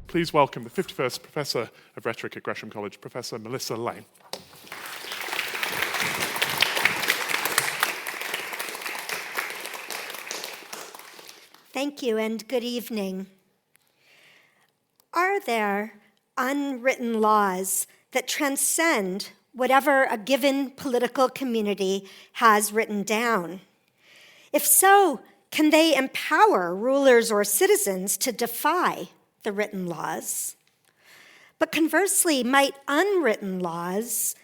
Please welcome the 51st Professor of Rhetoric at Gresham College, Professor Melissa Lane. Thank you and good evening. Are there unwritten laws that transcend whatever a given political community has written down? If so, can they empower rulers or citizens to defy the written laws? But conversely, might unwritten laws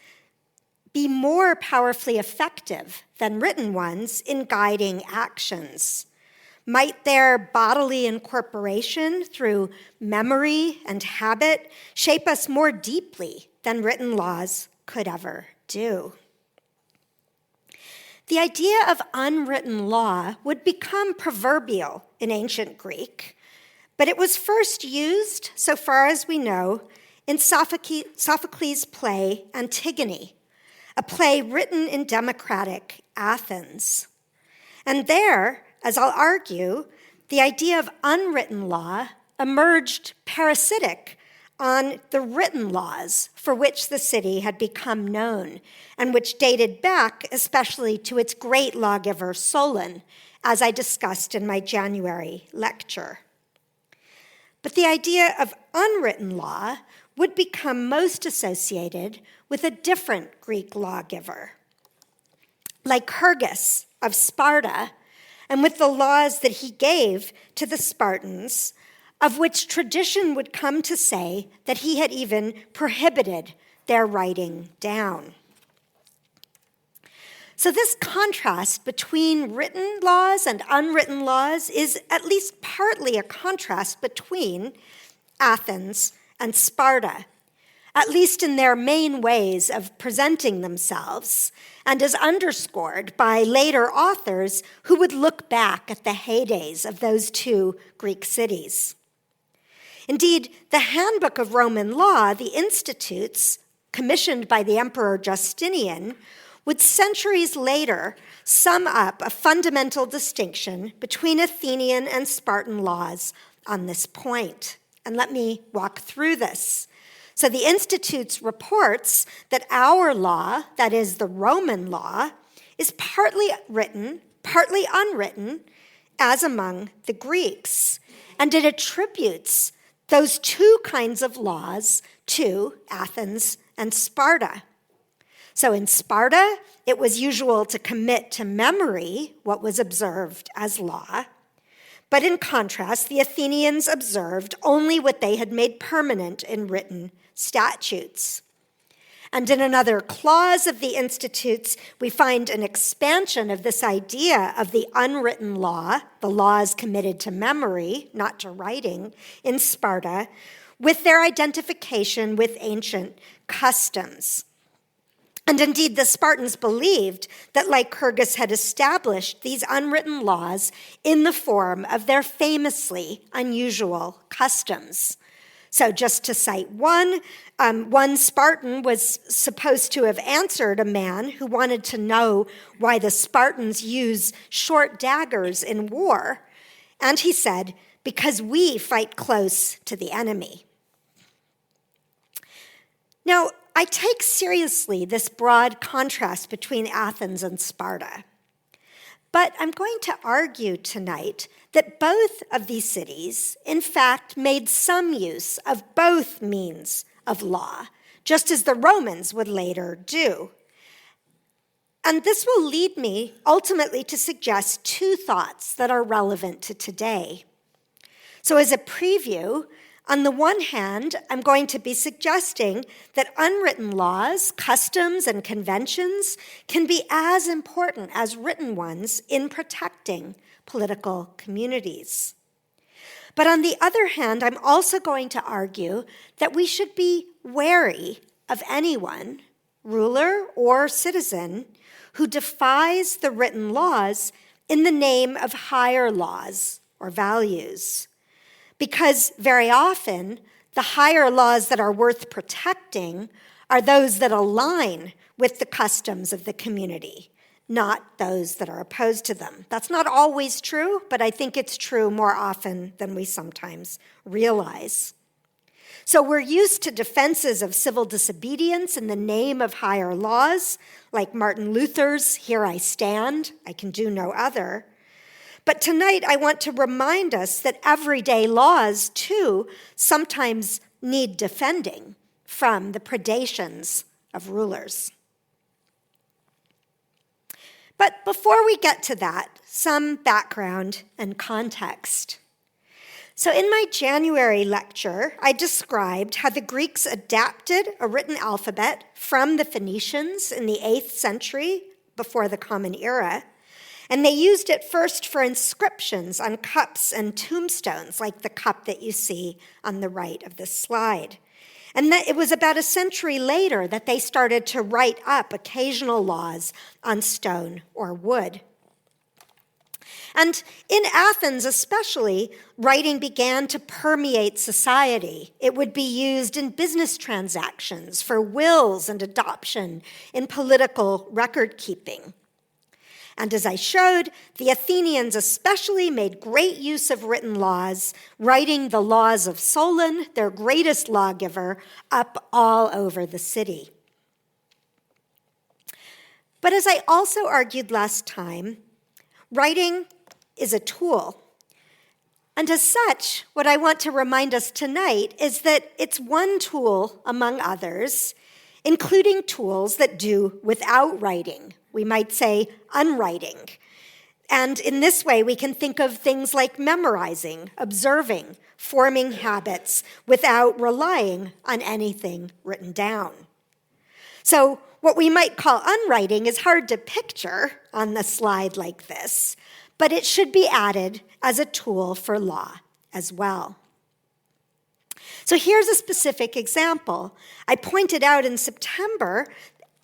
be more powerfully effective than written ones in guiding actions? Might their bodily incorporation through memory and habit shape us more deeply than written laws could ever do? The idea of unwritten law would become proverbial in ancient Greek, but it was first used, so far as we know, in Sophocles' play Antigone, a play written in democratic Athens. And there, as I'll argue, the idea of unwritten law emerged parasitic on the written laws for which the city had become known, and which dated back especially to its great lawgiver Solon, as I discussed in my January lecture. But the idea of unwritten law would become most associated with a different Greek lawgiver, Lycurgus of Sparta, and with the laws that he gave to the Spartans, of which tradition would come to say that he had even prohibited their writing down. So this contrast between written laws and unwritten laws is at least partly a contrast between Athens and Sparta, at least in their main ways of presenting themselves, and is underscored by later authors who would look back at the heydays of those two Greek cities. Indeed, the Handbook of Roman Law, the Institutes, commissioned by the Emperor Justinian, would centuries later sum up a fundamental distinction between Athenian and Spartan laws on this point. And let me walk through this. So the Institutes reports that our law, that is the Roman law, is partly written, partly unwritten, as among the Greeks. And it attributes those two kinds of laws to Athens and Sparta. So in Sparta, it was usual to commit to memory what was observed as law. But in contrast, the Athenians observed only what they had made permanent in written statutes. And in another clause of the Institutes, we find an expansion of this idea of the unwritten law, the laws committed to memory, not to writing, in Sparta, with their identification with ancient customs. And indeed, the Spartans believed that Lycurgus had established these unwritten laws in the form of their famously unusual customs. So just to cite one Spartan was supposed to have answered a man who wanted to know why the Spartans use short daggers in war. And he said, "Because we fight close to the enemy." Now, I take seriously this broad contrast between Athens and Sparta. But I'm going to argue tonight that both of these cities, in fact, made some use of both means of law, just as the Romans would later do. And this will lead me ultimately to suggest two thoughts that are relevant to today. So as a preview, on the one hand, I'm going to be suggesting that unwritten laws, customs, and conventions can be as important as written ones in protecting political communities. But on the other hand, I'm also going to argue that we should be wary of anyone, ruler or citizen, who defies the written laws in the name of higher laws or values. Because very often, the higher laws that are worth protecting are those that align with the customs of the community, not those that are opposed to them. That's not always true, but I think it's true more often than we sometimes realize. So we're used to defenses of civil disobedience in the name of higher laws, like Martin Luther's, "Here I stand, I can do no other." But tonight I want to remind us that everyday laws, too, sometimes need defending from the predations of rulers. But before we get to that, some background and context. So in my January lecture, I described how the Greeks adapted a written alphabet from the Phoenicians in the 8th century before the Common Era, and they used it first for inscriptions on cups and tombstones, like the cup that you see on the right of this slide. And that it was about a century later that they started to write up occasional laws on stone or wood. And in Athens especially, writing began to permeate society. It would be used in business transactions, for wills and adoption, in political record keeping. And as I showed, the Athenians especially made great use of written laws, writing the laws of Solon, their greatest lawgiver, up all over the city. But as I also argued last time, writing is a tool. And as such, what I want to remind us tonight is that it's one tool among others, including tools that do without writing. We might say unwriting. And in this way, we can think of things like memorizing, observing, forming habits without relying on anything written down. So what we might call unwriting is hard to picture on the slide like this, but it should be added as a tool for law as well. So here's a specific example. I pointed out in September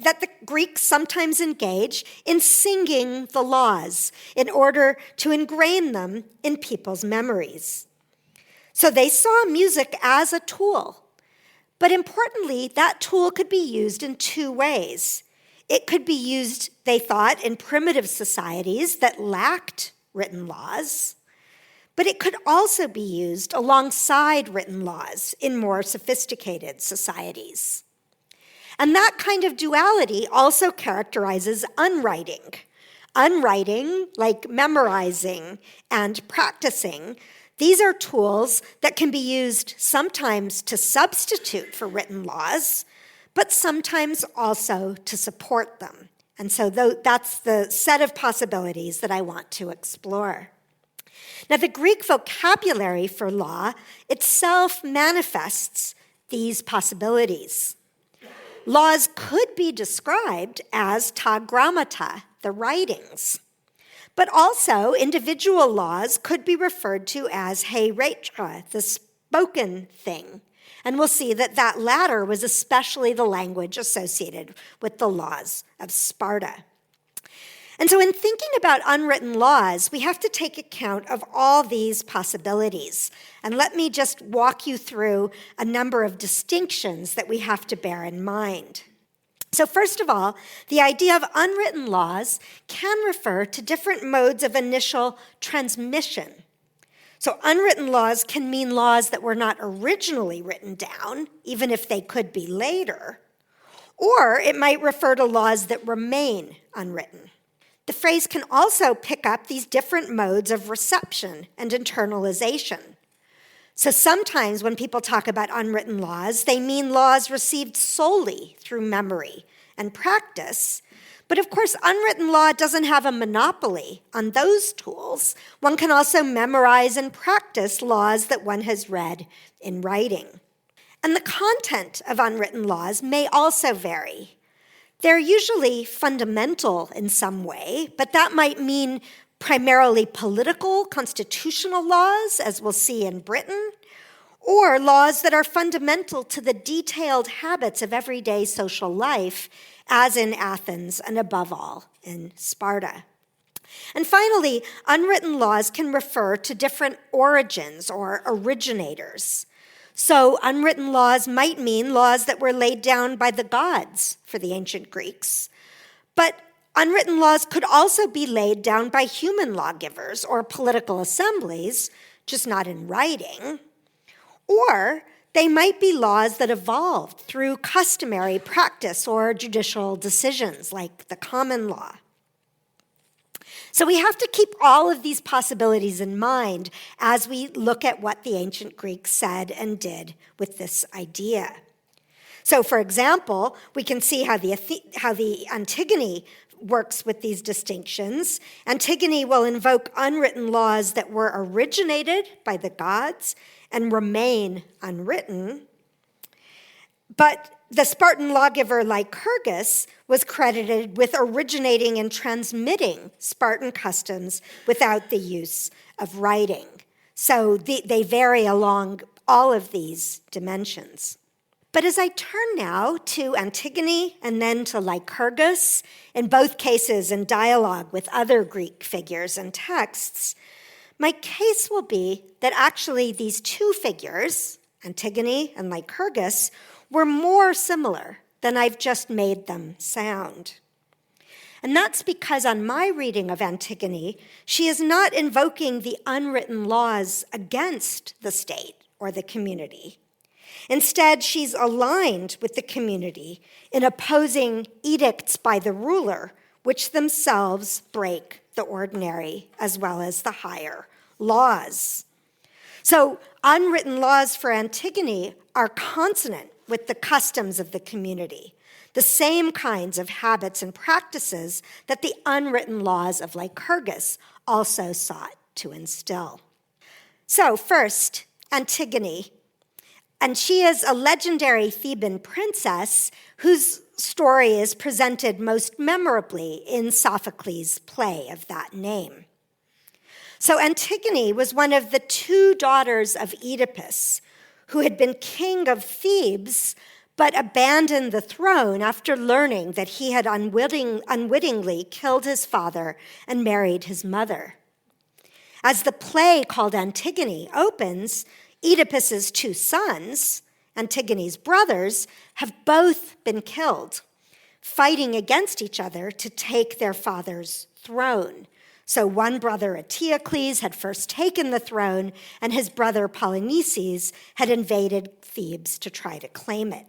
that the Greeks sometimes engage in singing the laws in order to ingrain them in people's memories. So they saw music as a tool. But importantly, that tool could be used in two ways. It could be used, they thought, in primitive societies that lacked written laws, but it could also be used alongside written laws in more sophisticated societies. And that kind of duality also characterizes unwriting. Unwriting, like memorizing and practicing, these are tools that can be used sometimes to substitute for written laws, but sometimes also to support them. And so that's the set of possibilities that I want to explore. Now, the Greek vocabulary for law itself manifests these possibilities. Laws could be described as ta grammata, the writings, but also individual laws could be referred to as hei rhetra, the spoken thing. And we'll see that that latter was especially the language associated with the laws of Sparta. And so in thinking about unwritten laws, we have to take account of all these possibilities. And let me just walk you through a number of distinctions that we have to bear in mind. So first of all, the idea of unwritten laws can refer to different modes of initial transmission. So unwritten laws can mean laws that were not originally written down, even if they could be later. Or it might refer to laws that remain unwritten. The phrase can also pick up these different modes of reception and internalization. So sometimes when people talk about unwritten laws, they mean laws received solely through memory and practice. But of course, unwritten law doesn't have a monopoly on those tools. One can also memorize and practice laws that one has read in writing. And the content of unwritten laws may also vary. They're usually fundamental in some way, but that might mean primarily political, constitutional laws, as we'll see in Britain, or laws that are fundamental to the detailed habits of everyday social life, as in Athens and above all in Sparta. And finally, unwritten laws can refer to different origins or originators. So unwritten laws might mean laws that were laid down by the gods for the ancient Greeks. But unwritten laws could also be laid down by human lawgivers or political assemblies, just not in writing. Or they might be laws that evolved through customary practice or judicial decisions, like the common law. So we have to keep all of these possibilities in mind as we look at what the ancient Greeks said and did with this idea. So, for example, we can see how the Antigone works with these distinctions. Antigone will invoke unwritten laws that were originated by the gods and remain unwritten. But the Spartan lawgiver Lycurgus was credited with originating and transmitting Spartan customs without the use of writing. So they vary along all of these dimensions. But as I turn now to Antigone and then to Lycurgus, in both cases in dialogue with other Greek figures and texts, my case will be that actually these two figures, Antigone and Lycurgus, were more similar than I've just made them sound. And that's because on my reading of Antigone, she is not invoking the unwritten laws against the state or the community. Instead, she's aligned with the community in opposing edicts by the ruler, which themselves break the ordinary as well as the higher laws. So unwritten laws for Antigone are consonant with the customs of the community, the same kinds of habits and practices that the unwritten laws of Lycurgus also sought to instill. So first, Antigone. And she is a legendary Theban princess whose story is presented most memorably in Sophocles' play of that name. So Antigone was one of the two daughters of Oedipus, who had been king of Thebes, but abandoned the throne after learning that he had unwittingly killed his father and married his mother. As the play called Antigone opens, Oedipus's two sons, Antigone's brothers, have both been killed, fighting against each other to take their father's throne. So one brother, Eteocles, had first taken the throne, and his brother Polynices had invaded Thebes to try to claim it.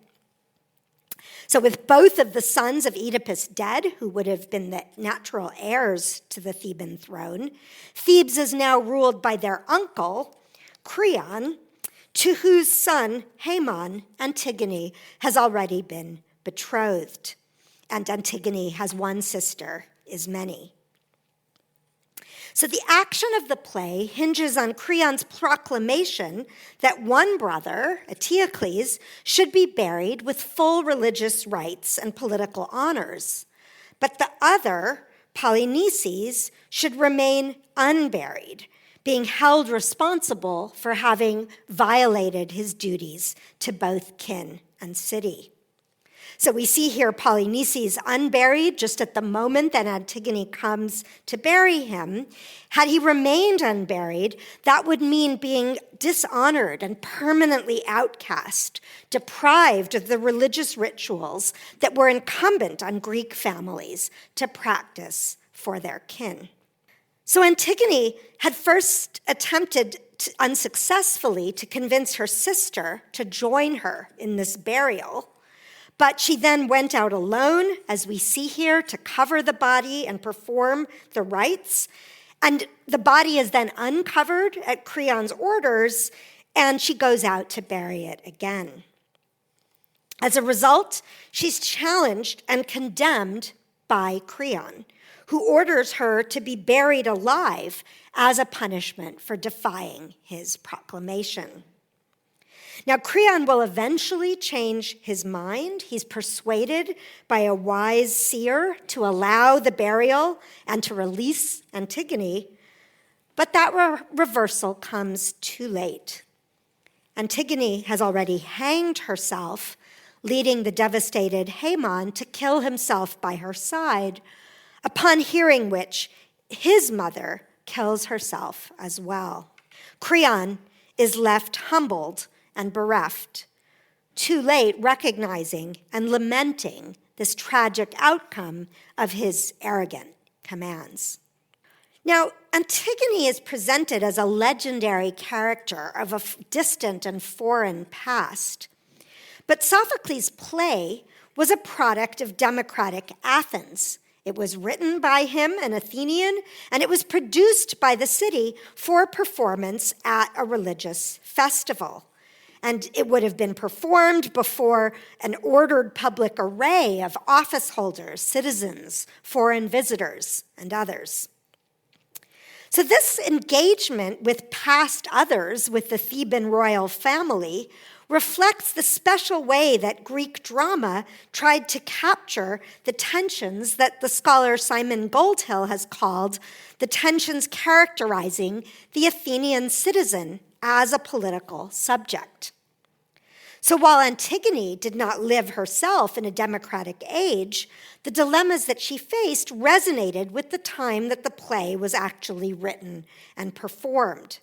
So with both of the sons of Oedipus dead, who would have been the natural heirs to the Theban throne, Thebes is now ruled by their uncle, Creon, to whose son, Haemon, Antigone has already been betrothed. And Antigone has one sister, Ismene. So the action of the play hinges on Creon's proclamation that one brother, Eteocles, should be buried with full religious rites and political honors, but the other, Polynices, should remain unburied, being held responsible for having violated his duties to both kin and city. So we see here Polynices unburied just at the moment that Antigone comes to bury him. Had he remained unburied, that would mean being dishonored and permanently outcast, deprived of the religious rituals that were incumbent on Greek families to practice for their kin. So Antigone had first attempted unsuccessfully to convince her sister to join her in this burial, but she then went out alone, as we see here, to cover the body and perform the rites. And the body is then uncovered at Creon's orders, and she goes out to bury it again. As a result, she's challenged and condemned by Creon, who orders her to be buried alive as a punishment for defying his proclamation. Now, Creon will eventually change his mind. He's persuaded by a wise seer to allow the burial and to release Antigone, but that reversal comes too late. Antigone has already hanged herself, leading the devastated Haemon to kill himself by her side, upon hearing which his mother kills herself as well. Creon is left humbled and bereft, too late recognizing and lamenting this tragic outcome of his arrogant commands. Now, Antigone is presented as a legendary character of a distant and foreign past. But Sophocles' play was a product of democratic Athens. It was written by him, an Athenian, and it was produced by the city for performance at a religious festival. And it would have been performed before an ordered public array of office holders, citizens, foreign visitors, and others. So this engagement with past others, with the Theban royal family, reflects the special way that Greek drama tried to capture the tensions that the scholar Simon Goldhill has called the tensions characterizing the Athenian citizen as a political subject. So while Antigone did not live herself in a democratic age, the dilemmas that she faced resonated with the time that the play was actually written and performed.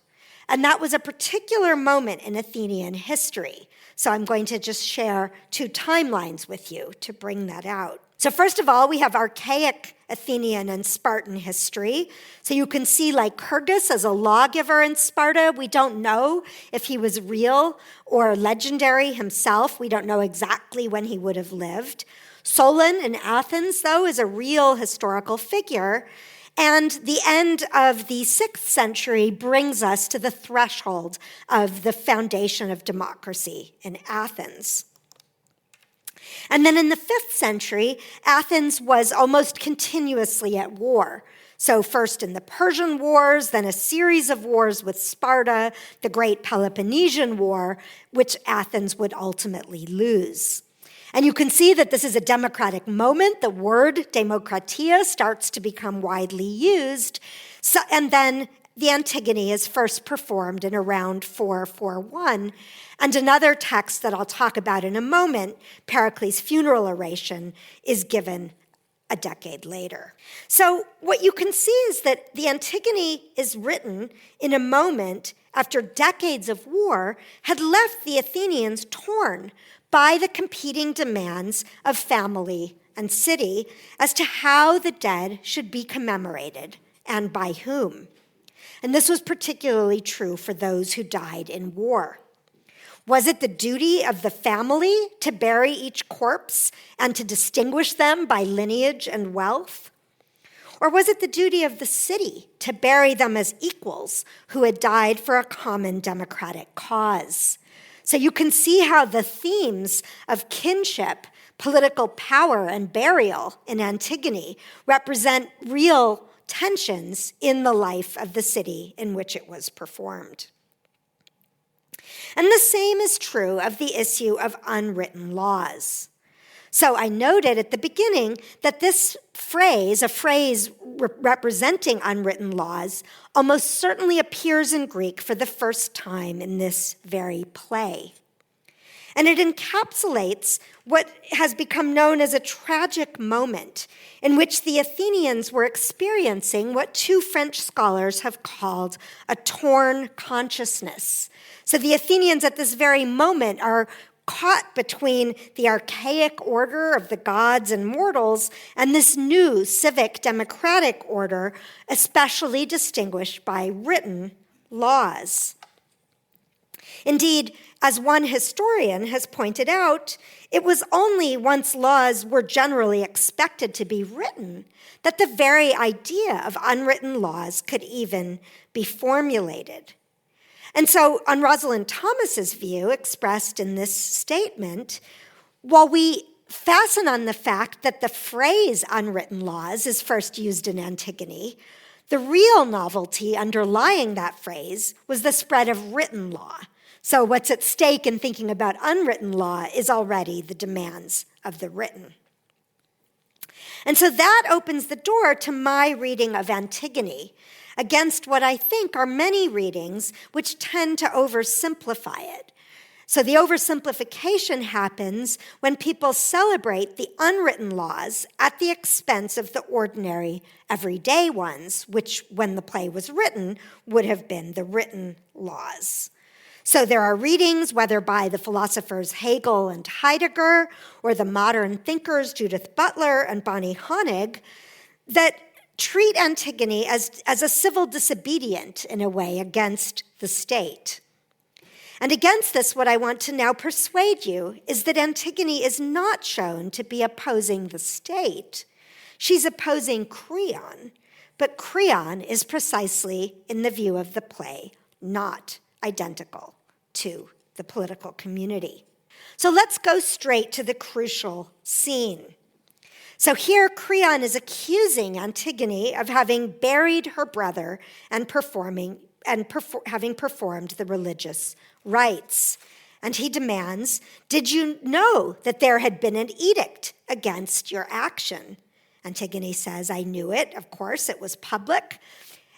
And that was a particular moment in Athenian history. So I'm going to just share two timelines with you to bring that out. So first of all, we have archaic Athenian and Spartan history. So you can see Lycurgus as a lawgiver in Sparta. We don't know if he was real or legendary himself. We don't know exactly when he would have lived. Solon in Athens, though, is a real historical figure. And the end of the 6th century brings us to the threshold of the foundation of democracy in Athens. And then in the 5th century, Athens was almost continuously at war. So first in the Persian Wars, then a series of wars with Sparta, the Great Peloponnesian War, which Athens would ultimately lose. And you can see that this is a democratic moment. The word demokratia starts to become widely used. And then the Antigone is first performed in around 441. And another text that I'll talk about in a moment, Pericles' funeral oration, is given a decade later. So what you can see is that the Antigone is written in a moment after decades of war had left the Athenians torn by the competing demands of family and city as to how the dead should be commemorated and by whom. And this was particularly true for those who died in war. Was it the duty of the family to bury each corpse and to distinguish them by lineage and wealth? Or was it the duty of the city to bury them as equals who had died for a common democratic cause? So you can see how the themes of kinship, political power, and burial in Antigone represent real tensions in the life of the city in which it was performed. And the same is true of the issue of unwritten laws. So I noted at the beginning that this phrase, a phrase representing unwritten laws, almost certainly appears in Greek for the first time in this very play. And it encapsulates what has become known as a tragic moment in which the Athenians were experiencing what two French scholars have called a torn consciousness. So the Athenians at this very moment are caught between the archaic order of the gods and mortals and this new civic democratic order, especially distinguished by written laws. Indeed, as one historian has pointed out, it was only once laws were generally expected to be written that the very idea of unwritten laws could even be formulated. And so, on Rosalind Thomas's view, expressed in this statement, while we fasten on the fact that the phrase unwritten laws is first used in Antigone, the real novelty underlying that phrase was the spread of written law. So what's at stake in thinking about unwritten law is already the demands of the written. And so that opens the door to my reading of Antigone, against what I think are many readings which tend to oversimplify it. So the oversimplification happens when people celebrate the unwritten laws at the expense of the ordinary, everyday ones, which, when the play was written, would have been the written laws. So there are readings, whether by the philosophers Hegel and Heidegger, or the modern thinkers Judith Butler and Bonnie Honig, that treat Antigone as a civil disobedient in a way against the state. And against this, what I want to now persuade you is that Antigone is not shown to be opposing the state. She's opposing Creon, but Creon is precisely, in the view of the play, not identical to the political community. So let's go straight to the crucial scene. So here, Creon is accusing Antigone of having buried her brother and having performed the religious rites. And he demands, "Did you know that there had been an edict against your action?" Antigone says, "I knew it. Of course, it was public."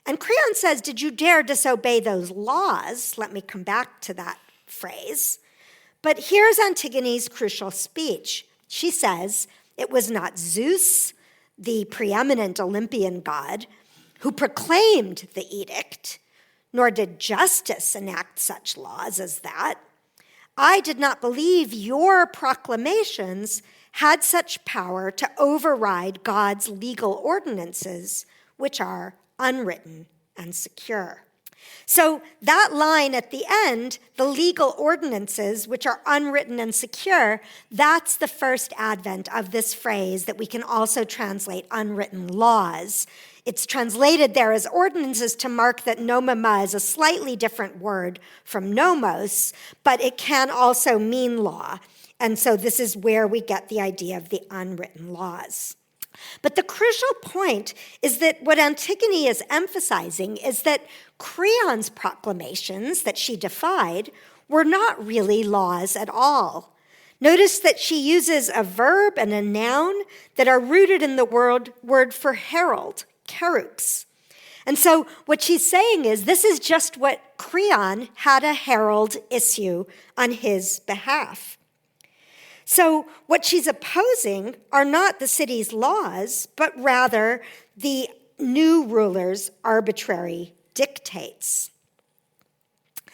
And Creon says, "Did you dare disobey those laws?" Let me come back to that phrase. But here's Antigone's crucial speech. She says, "It was not Zeus, the preeminent Olympian god, who proclaimed the edict, nor did justice enact such laws as that. I did not believe your proclamations had such power to override God's legal ordinances, which are unwritten and secure." So that line at the end, the legal ordinances, which are unwritten and secure, that's the first advent of this phrase that we can also translate unwritten laws. It's translated there as ordinances to mark that nomema is a slightly different word from nomos, but it can also mean law. And so this is where we get the idea of the unwritten laws. But the crucial point is that what Antigone is emphasizing is that Creon's proclamations that she defied were not really laws at all. Notice that she uses a verb and a noun that are rooted in the word for herald, kerux. And so what she's saying is this is just what Creon had a herald issue on his behalf. So what she's opposing are not the city's laws, but rather the new ruler's arbitrary dictates.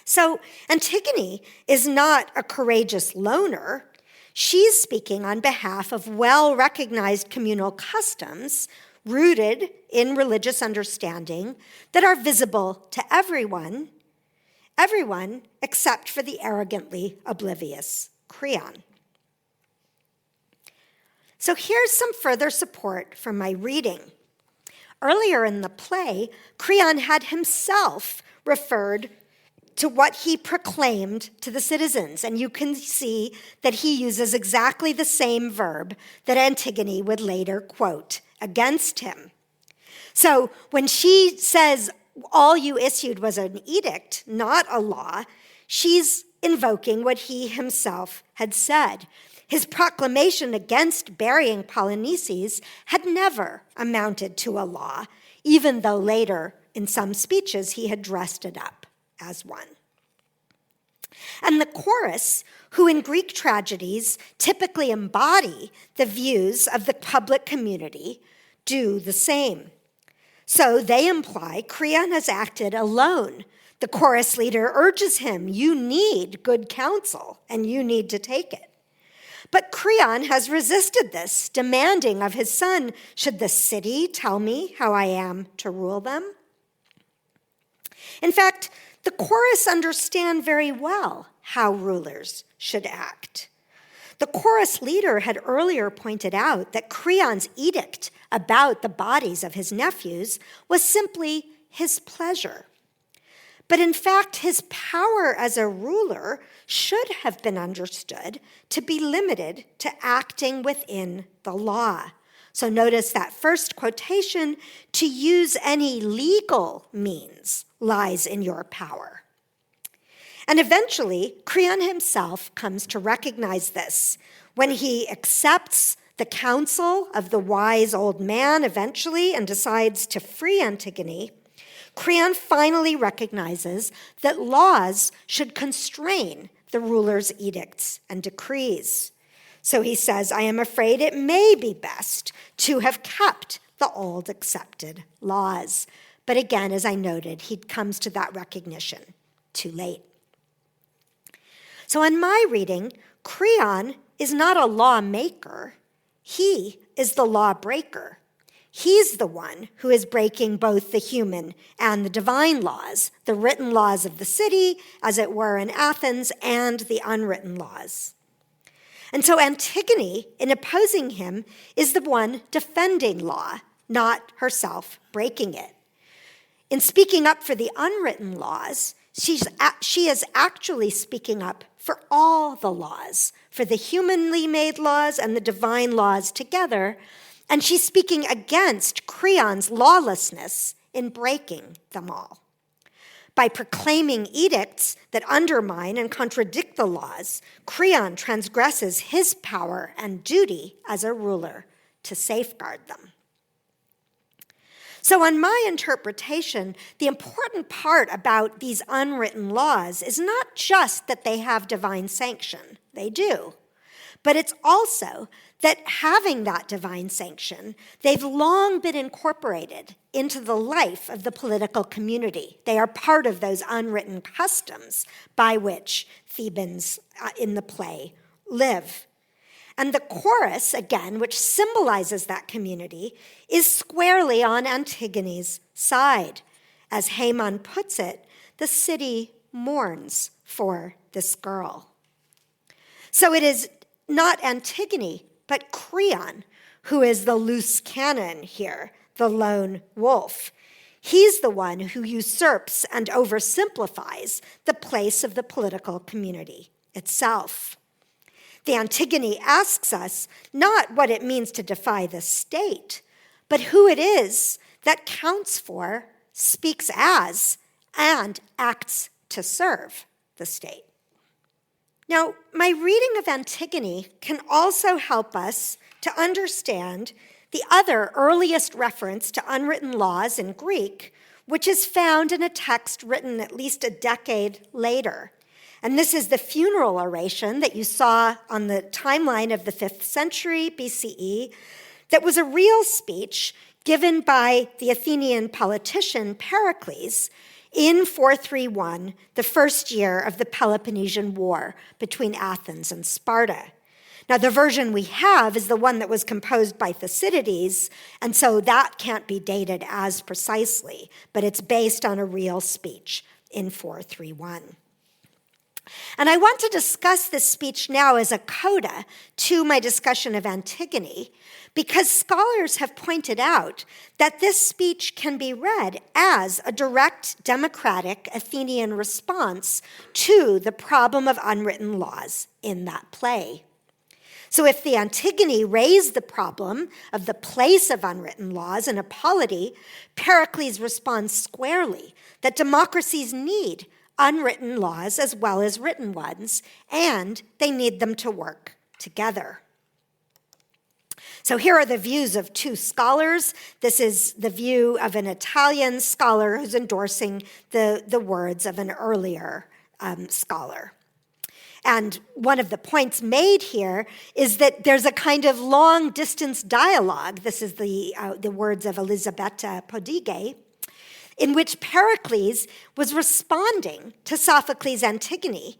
So Antigone is not a courageous loner. She's speaking on behalf of well-recognized communal customs rooted in religious understanding that are visible to everyone except for the arrogantly oblivious Creon. So here's some further support from my reading. Earlier in the play, Creon had himself referred to what he proclaimed to the citizens, and you can see that he uses exactly the same verb that Antigone would later quote against him. So when she says, "All you issued was an edict, not a law," she's invoking what he himself had said. His proclamation against burying Polynices had never amounted to a law, even though later, in some speeches, he had dressed it up as one. And the chorus, who in Greek tragedies typically embody the views of the public community, do the same. So they imply Creon has acted alone. The chorus leader urges him, "You need good counsel, and you need to take it." But Creon has resisted this, demanding of his son, "Should the city tell me how I am to rule them?" In fact, the chorus understand very well how rulers should act. The chorus leader had earlier pointed out that Creon's edict about the bodies of his nephews was simply his pleasure. But in fact, his power as a ruler should have been understood to be limited to acting within the law. So notice that first quotation, "To use any legal means lies in your power." And eventually, Creon himself comes to recognize this when he accepts the counsel of the wise old man eventually and decides to free Antigone. Creon finally recognizes that laws should constrain the ruler's edicts and decrees. So he says, "I am afraid it may be best to have kept the old accepted laws." But again, as I noted, he comes to that recognition too late. So in my reading, Creon is not a lawmaker. He is the lawbreaker. He's the one who is breaking both the human and the divine laws, the written laws of the city, as it were in Athens, and the unwritten laws. And so Antigone, in opposing him, is the one defending law, not herself breaking it. In speaking up for the unwritten laws, she is actually speaking up for all the laws, for the humanly made laws and the divine laws together, and she's speaking against Creon's lawlessness in breaking them all. By proclaiming edicts that undermine and contradict the laws, Creon transgresses his power and duty as a ruler to safeguard them. So in my interpretation, the important part about these unwritten laws is not just that they have divine sanction. They do. But it's also that having that divine sanction, they've long been incorporated into the life of the political community. They are part of those unwritten customs by which Thebans in the play live. And the chorus, again, which symbolizes that community, is squarely on Antigone's side. As Haemon puts it, the city mourns for this girl. So it is not Antigone, but Creon, who is the loose cannon here, the lone wolf. He's the one who usurps and oversimplifies the place of the political community itself. The Antigone asks us not what it means to defy the state, but who it is that counts for, speaks as, and acts to serve the state. Now, my reading of Antigone can also help us to understand the other earliest reference to unwritten laws in Greek, which is found in a text written at least a decade later. And this is the funeral oration that you saw on the timeline of the 5th century BCE that was a real speech given by the Athenian politician Pericles in 431, the first year of the Peloponnesian War between Athens and Sparta. Now, the version we have is the one that was composed by Thucydides, and so that can't be dated as precisely, but it's based on a real speech in 431. And I want to discuss this speech now as a coda to my discussion of Antigone, because scholars have pointed out that this speech can be read as a direct democratic Athenian response to the problem of unwritten laws in that play. So if the Antigone raised the problem of the place of unwritten laws in a polity, Pericles responds squarely that democracies need unwritten laws as well as written ones, and they need them to work together. So here are the views of two scholars. This is the view of an Italian scholar who's endorsing the words of an earlier scholar. And one of the points made here is that there's a kind of long-distance dialogue. This is the words of Elisabetta Podige, in which Pericles was responding to Sophocles' Antigone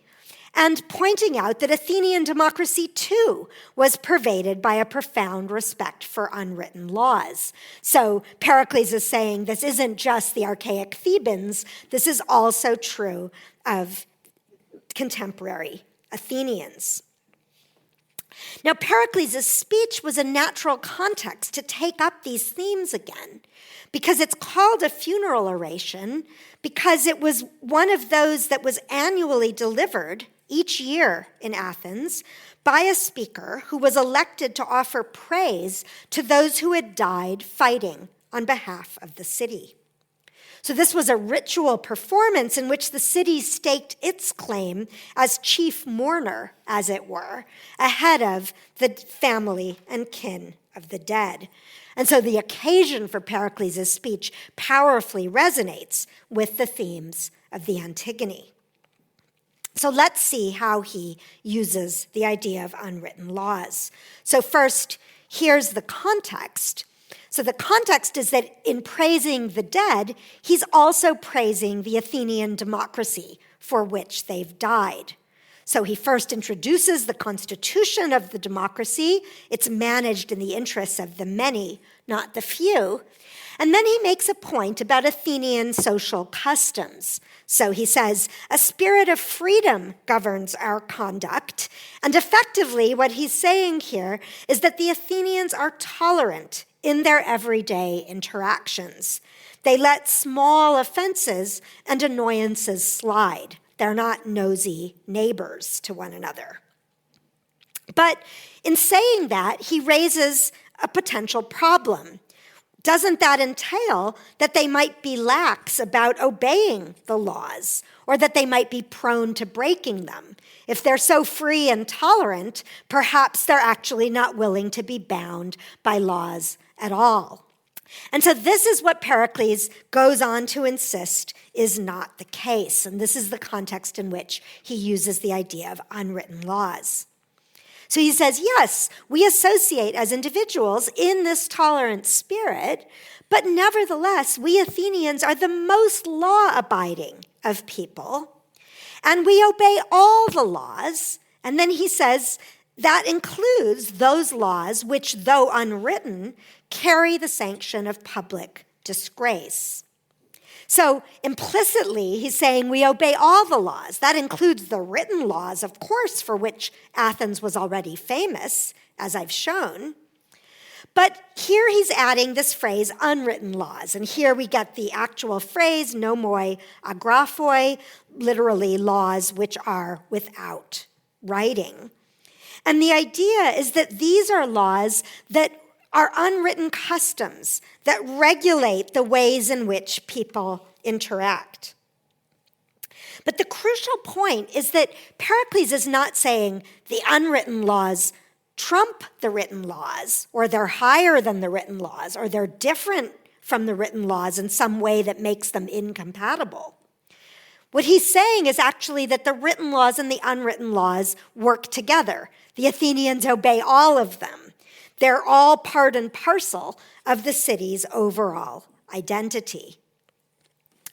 and pointing out that Athenian democracy, too, was pervaded by a profound respect for unwritten laws. So Pericles is saying this isn't just the archaic Thebans, this is also true of contemporary Athenians. Now, Pericles' speech was a natural context to take up these themes again, because it's called a funeral oration, because it was one of those that was annually delivered each year in Athens by a speaker who was elected to offer praise to those who had died fighting on behalf of the city. So this was a ritual performance in which the city staked its claim as chief mourner, as it were, ahead of the family and kin of the dead. And so the occasion for Pericles' speech powerfully resonates with the themes of the Antigone. So let's see how he uses the idea of unwritten laws. So first, here's the context. So the context is that in praising the dead, he's also praising the Athenian democracy for which they've died. So he first introduces the constitution of the democracy. It's managed in the interests of the many, not the few. And then he makes a point about Athenian social customs. So he says, a spirit of freedom governs our conduct. And effectively, what he's saying here is that the Athenians are tolerant in their everyday interactions. They let small offenses and annoyances slide. They're not nosy neighbors to one another. But in saying that, he raises a potential problem. Doesn't that entail that they might be lax about obeying the laws, or that they might be prone to breaking them? If they're so free and tolerant, perhaps they're actually not willing to be bound by laws at all. And so this is what Pericles goes on to insist is not the case. And this is the context in which he uses the idea of unwritten laws. So he says, yes, we associate as individuals in this tolerant spirit, but nevertheless, we Athenians are the most law-abiding of people, and we obey all the laws. And then he says that includes those laws which, though unwritten, carry the sanction of public disgrace. So implicitly, he's saying we obey all the laws. That includes the written laws, of course, for which Athens was already famous, as I've shown. But here he's adding this phrase, unwritten laws. And here we get the actual phrase, nomoi agraphoi, literally laws which are without writing. And the idea is that these are laws that are unwritten customs that regulate the ways in which people interact. But the crucial point is that Pericles is not saying the unwritten laws trump the written laws, or they're higher than the written laws, or they're different from the written laws in some way that makes them incompatible. What he's saying is actually that the written laws and the unwritten laws work together. The Athenians obey all of them. They're all part and parcel of the city's overall identity.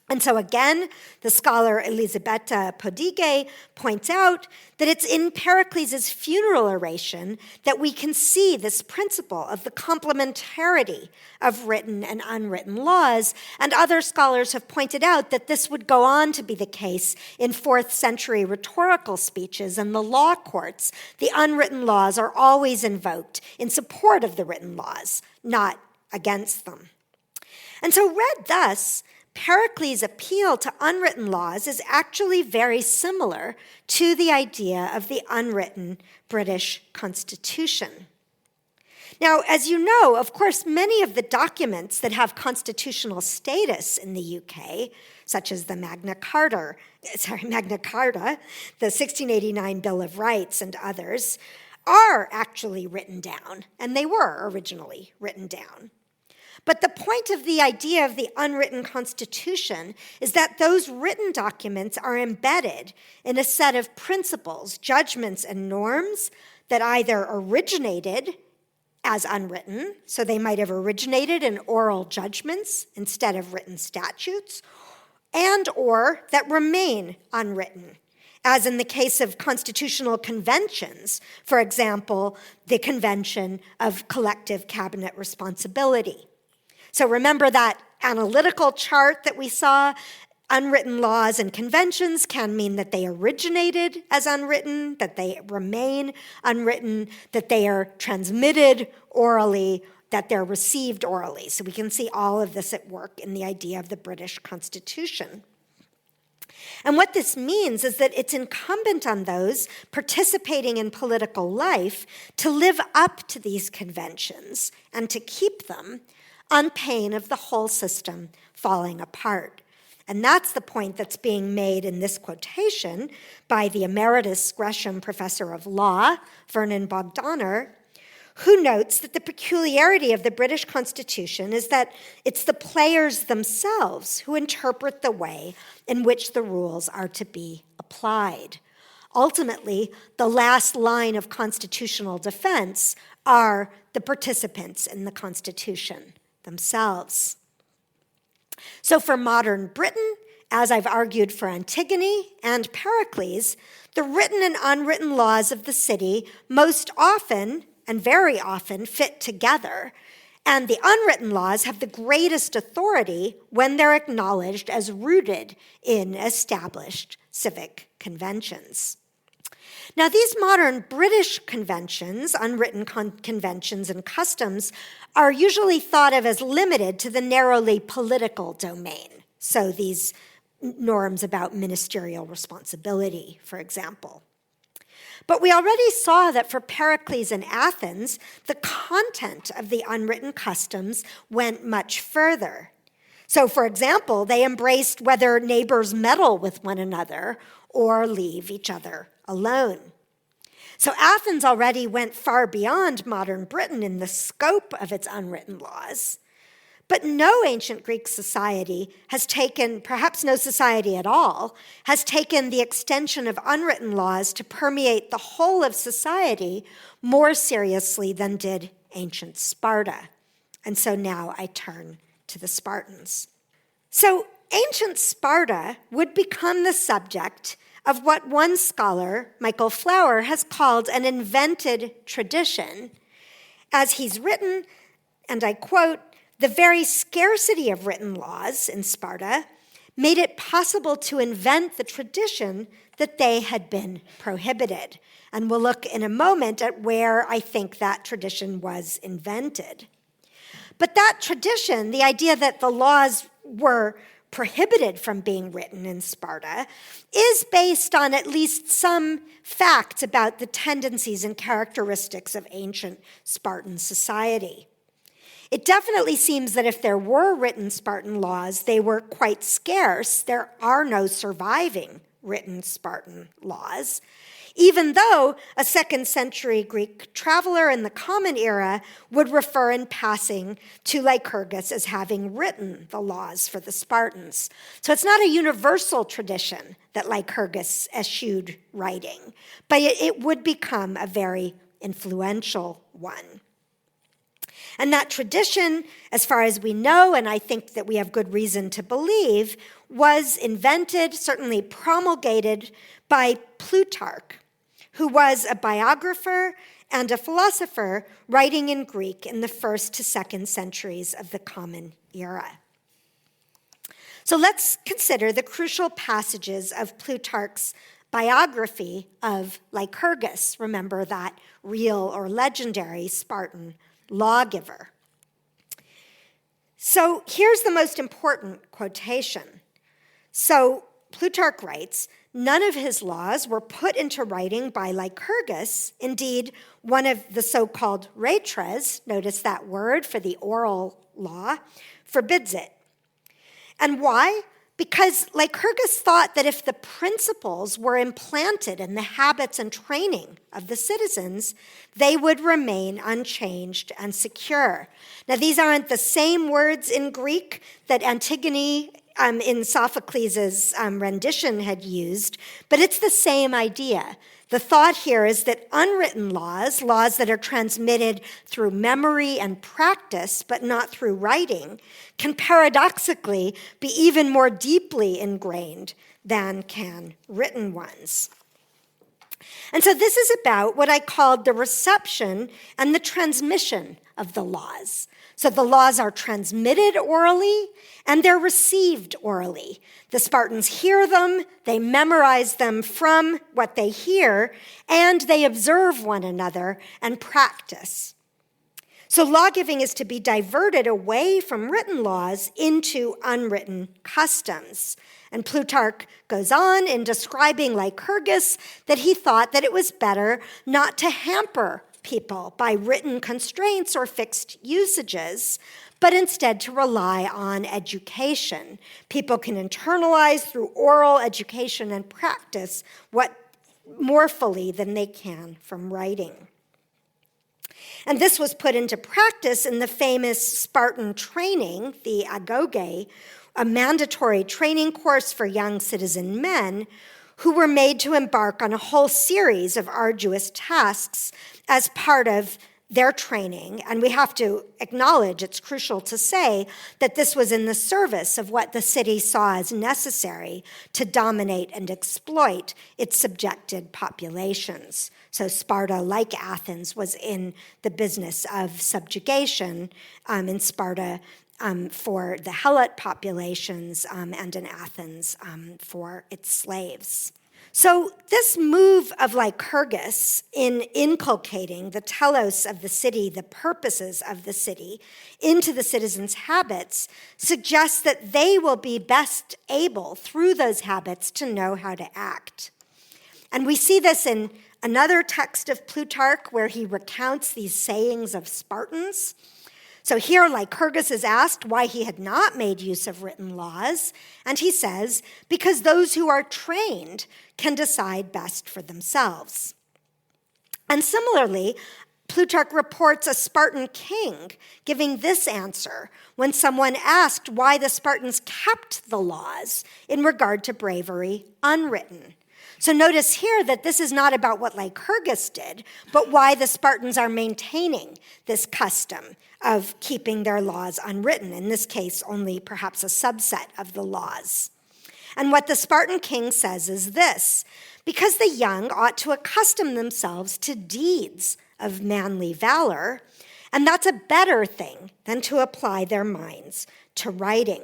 And so again, the scholar Elisabetta Podige points out that it's in Pericles' funeral oration that we can see this principle of the complementarity of written and unwritten laws, and other scholars have pointed out that this would go on to be the case in 4th century rhetorical speeches and the law courts. The unwritten laws are always invoked in support of the written laws, not against them. And so read thus, Pericles' appeal to unwritten laws is actually very similar to the idea of the unwritten British Constitution. Now, as you know, of course, many of the documents that have constitutional status in the UK, such as the Magna Carta, the 1689 Bill of Rights and others, are actually written down, and they were originally written down. But the point of the idea of the unwritten constitution is that those written documents are embedded in a set of principles, judgments, and norms that either originated as unwritten, so they might have originated in oral judgments instead of written statutes, and or that remain unwritten, as in the case of constitutional conventions, for example, the Convention of Collective Cabinet Responsibility. So remember that analytical chart that we saw? Unwritten laws and conventions can mean that they originated as unwritten, that they remain unwritten, that they are transmitted orally, that they're received orally. So we can see all of this at work in the idea of the British Constitution. And what this means is that it's incumbent on those participating in political life to live up to these conventions and to keep them on pain of the whole system falling apart. And that's the point that's being made in this quotation by the emeritus Gresham professor of law, Vernon Bogdanor, who notes that the peculiarity of the British Constitution is that it's the players themselves who interpret the way in which the rules are to be applied. Ultimately, the last line of constitutional defense are the participants in the Constitution themselves. So for modern Britain, as I've argued for Antigone and Pericles, the written and unwritten laws of the city most often, and very often, fit together, and the unwritten laws have the greatest authority when they're acknowledged as rooted in established civic conventions. Now, these modern British conventions, unwritten conventions and customs, are usually thought of as limited to the narrowly political domain. So these norms about ministerial responsibility, for example. But we already saw that for Pericles in Athens, the content of the unwritten customs went much further. So, for example, they embraced whether neighbors meddle with one another or leave each other alone. So Athens already went far beyond modern Britain in the scope of its unwritten laws. But no ancient Greek society has taken, perhaps no society at all, has taken the extension of unwritten laws to permeate the whole of society more seriously than did ancient Sparta. And so now I turn to the Spartans. So ancient Sparta would become the subject of what one scholar, Michael Flower, has called an invented tradition, as he's written, and I quote, "The very scarcity of written laws in Sparta made it possible to invent the tradition that they had been prohibited." And we'll look in a moment at where I think that tradition was invented. But that tradition, the idea that the laws were prohibited from being written in Sparta, is based on at least some facts about the tendencies and characteristics of ancient Spartan society. It definitely seems that if there were written Spartan laws, they were quite scarce. There are no surviving written Spartan laws, even though a 2nd century Greek traveler in the Common Era would refer in passing to Lycurgus as having written the laws for the Spartans. So it's not a universal tradition that Lycurgus eschewed writing, but it would become a very influential one. And that tradition, as far as we know, and I think that we have good reason to believe, was invented, certainly promulgated by Plutarch, who was a biographer and a philosopher writing in Greek in the 1st to 2nd centuries of the Common Era. So let's consider the crucial passages of Plutarch's biography of Lycurgus. Remember that real or legendary Spartan lawgiver. So here's the most important quotation. So Plutarch writes, "None of his laws were put into writing by Lycurgus. Indeed, one of the so-called Rhetres, notice that word for the oral law, forbids it." And why? Because Lycurgus thought that if the principles were implanted in the habits and training of the citizens, they would remain unchanged and secure. Now, these aren't the same words in Greek that Antigone in Sophocles' rendition had used, but it's the same idea. The thought here is that unwritten laws, laws that are transmitted through memory and practice, but not through writing, can paradoxically be even more deeply ingrained than can written ones. And so this is about what I called the reception and the transmission of the laws. So the laws are transmitted orally and they're received orally. The Spartans hear them, they memorize them from what they hear, and they observe one another and practice. So lawgiving is to be diverted away from written laws into unwritten customs. And Plutarch goes on in describing Lycurgus that he thought that it was better not to hamper people by written constraints or fixed usages, but instead to rely on education. People can internalize through oral education and practice what more fully than they can from writing. And this was put into practice in the famous Spartan training, the agoge, a mandatory training course for young citizen men who were made to embark on a whole series of arduous tasks as part of their training, and we have to acknowledge, it's crucial to say, that this was in the service of what the city saw as necessary to dominate and exploit its subjected populations. So Sparta, like Athens, was in the business of subjugation in Sparta for the Helot populations and in Athens for its slaves. So this move of Lycurgus in inculcating the telos of the city, the purposes of the city, into the citizens' habits suggests that they will be best able, through those habits, to know how to act. And we see this in another text of Plutarch where he recounts these sayings of Spartans. So here Lycurgus is asked why he had not made use of written laws, and he says, because those who are trained can decide best for themselves. And similarly, Plutarch reports a Spartan king giving this answer when someone asked why the Spartans kept the laws in regard to bravery unwritten. So notice here that this is not about what Lycurgus did, but why the Spartans are maintaining this custom of keeping their laws unwritten, in this case only perhaps a subset of the laws. And what the Spartan king says is this: because the young ought to accustom themselves to deeds of manly valor, and that's a better thing than to apply their minds to writing.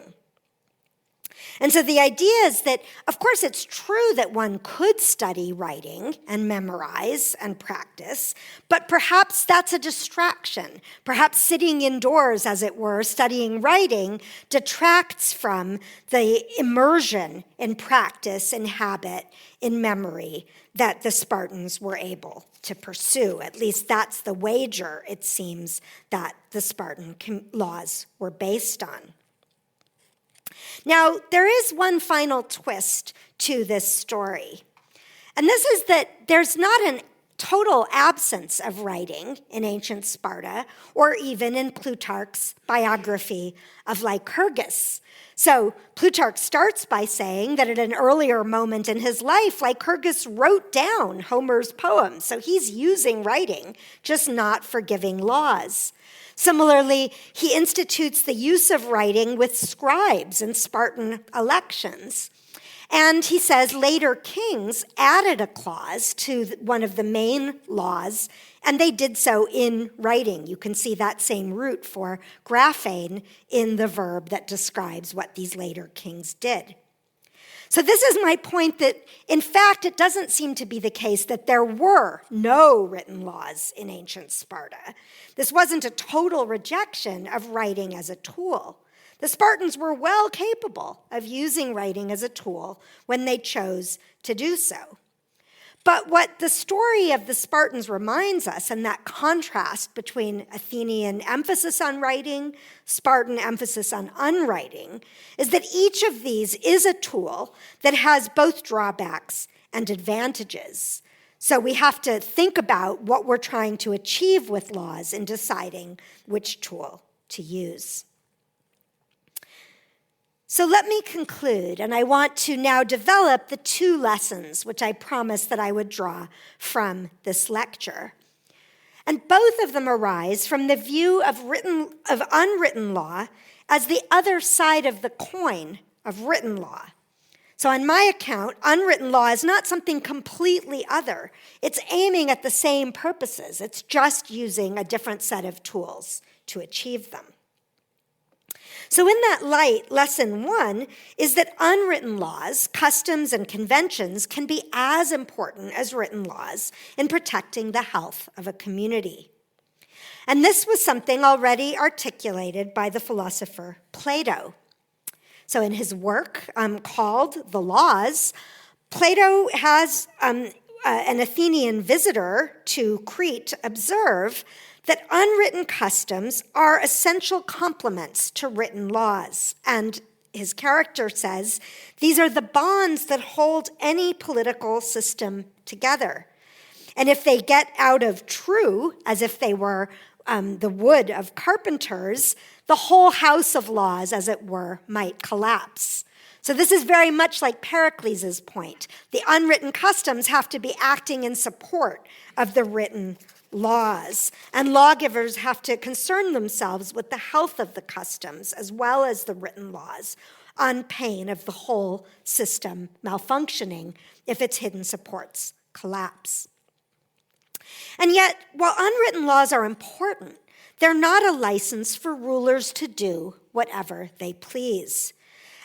And so the idea is that, of course, it's true that one could study writing and memorize and practice, but perhaps that's a distraction. Perhaps sitting indoors, as it were, studying writing detracts from the immersion in practice and habit in memory that the Spartans were able to pursue. At least that's the wager, it seems, that the Spartan laws were based on. Now, there is one final twist to this story, and this is that there's not an total absence of writing in ancient Sparta or even in Plutarch's biography of Lycurgus. So Plutarch starts by saying that at an earlier moment in his life, Lycurgus wrote down Homer's poems. So he's using writing, just not for giving laws. Similarly, he institutes the use of writing with scribes in Spartan elections. And he says later kings added a clause to one of the main laws, and they did so in writing. You can see that same root for graphein in the verb that describes what these later kings did. So this is my point that, in fact, it doesn't seem to be the case that there were no written laws in ancient Sparta. This wasn't a total rejection of writing as a tool. The Spartans were well capable of using writing as a tool when they chose to do so. But what the story of the Spartans reminds us, and that contrast between Athenian emphasis on writing, Spartan emphasis on unwriting, is that each of these is a tool that has both drawbacks and advantages. So we have to think about what we're trying to achieve with laws in deciding which tool to use. So let me conclude, and I want to now develop the two lessons which I promised that I would draw from this lecture. And both of them arise from the view of unwritten law as the other side of the coin of written law. So on my account, unwritten law is not something completely other. It's aiming at the same purposes. It's just using a different set of tools to achieve them. So in that light, lesson one is that unwritten laws, customs, and conventions can be as important as written laws in protecting the health of a community. And this was something already articulated by the philosopher Plato. So in his work called The Laws, Plato has an Athenian visitor to Crete observe that unwritten customs are essential complements to written laws. And his character says, these are the bonds that hold any political system together. And if they get out of true, as if they were the wood of carpenters, the whole house of laws, as it were, might collapse. So this is very much like Pericles' point. The unwritten customs have to be acting in support of the written laws, and lawgivers have to concern themselves with the health of the customs as well as the written laws, on pain of the whole system malfunctioning if its hidden supports collapse. And yet, while unwritten laws are important, they're not a license for rulers to do whatever they please.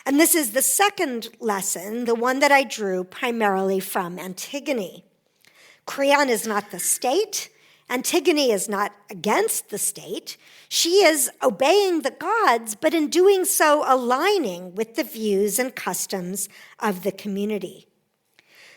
And this is the second lesson, the one that I drew primarily from Antigone. Creon is not the state. Antigone is not against the state. She is obeying the gods, but in doing so aligning with the views and customs of the community.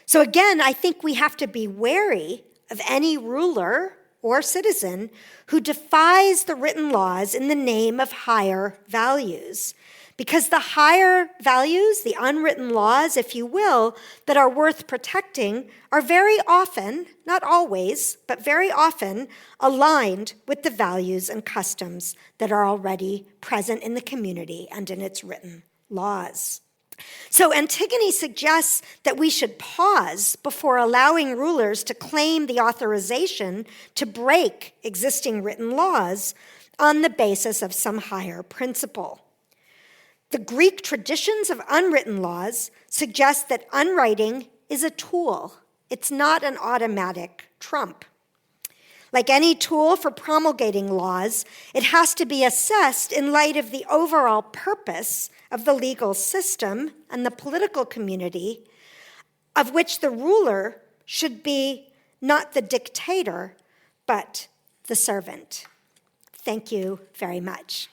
So again, I think we have to be wary of any ruler or citizen who defies the written laws in the name of higher values. Because the higher values, the unwritten laws, if you will, that are worth protecting are very often, not always, but very often aligned with the values and customs that are already present in the community and in its written laws. So Antigone suggests that we should pause before allowing rulers to claim the authorization to break existing written laws on the basis of some higher principle. The Greek traditions of unwritten laws suggest that unwriting is a tool. It's not an automatic trump. Like any tool for promulgating laws, it has to be assessed in light of the overall purpose of the legal system and the political community, of which the ruler should be not the dictator, but the servant. Thank you very much.